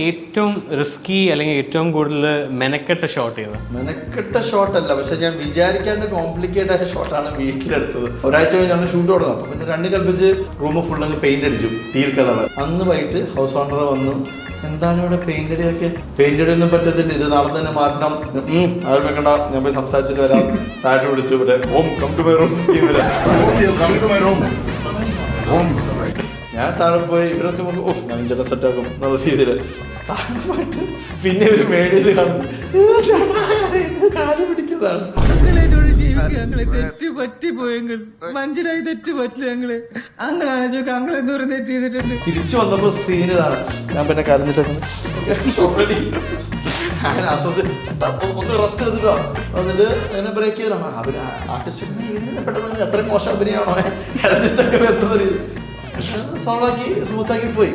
ഏറ്റവും റിസ്കി അല്ലെങ്കിൽ ഏറ്റവും കൂടുതൽ മെനക്കെട്ട ഷോട്ട് ചെയ്തത്? മെനക്കെട്ട ഷോട്ടല്ല, പക്ഷെ ഞാൻ വിചാരിക്കാണ്ട് കോംപ്ലിക്കേറ്റ് ആയ ഷോട്ടാണ് വീട്ടിലെടുത്തത്. ഒരാഴ്ച കഴിഞ്ഞാണ് ഷൂട്ട് തുടങ്ങും. അപ്പം പിന്നെ 2 കൽപ്പിച്ച് റൂം ഫുൾ അങ്ങ് പെയിന്റ് അടിച്ചു, ടീൽ കളർ. അന്ന് വൈകിട്ട് ഹൗസ് ഓണർ വന്നു, എന്താണ് ഇവിടെ പെയിന്റ് അടിയൊക്കെ? പെയിന്റ് അടിയൊന്നും പറ്റത്തില്ല, ഇത് നാളെ തന്നെ മാറ്റണം. അത് വെക്കണ്ട, ഞാൻ പോയി സംസാരിച്ചിട്ട് വരാം. താഴെ വിളിച്ചു, ഇവിടെ ഓം കം ടു മൈ റൂം. ഞാൻ താഴെ പോയി, ഇവരൊക്കെ ഞാൻ ചില സെറ്റാക്കും എന്നുള്ള രീതിയിൽ താഴെ പോയിട്ട് പിന്നെ ഒരു മേടിയത് കാണുന്നു, കാര്യം പിടിക്കുന്നതാണ്. തെറ്റ് പറ്റിപ്പോയെങ്കിൽ മനസ്സിലായി, തെറ്റ് പറ്റില്ല ഞങ്ങള് അങ്ങനെ അങ്ങളെന്തോരം തെറ്റ് ചെയ്തിട്ടുണ്ട്. തിരിച്ചു വന്നപ്പോ സീൻ ഇതാണ്. ഞാൻ പിന്നെ കരഞ്ഞിട്ടൊക്കെ ഒന്ന് റെസ്റ്റ് എടുത്തിട്ടോ എന്നിട്ട് അങ്ങനെ ബ്രേക്ക് ചെയ്തോ. അവര് ആർട്ടിസ്റ്റ് പെട്ടെന്ന് എത്രയും മോശം അഭിനയമാണോ കരഞ്ഞിട്ടൊക്കെ വരുന്നത്, സോൾവാക്കി സ്മൂത്താക്കി പോയി.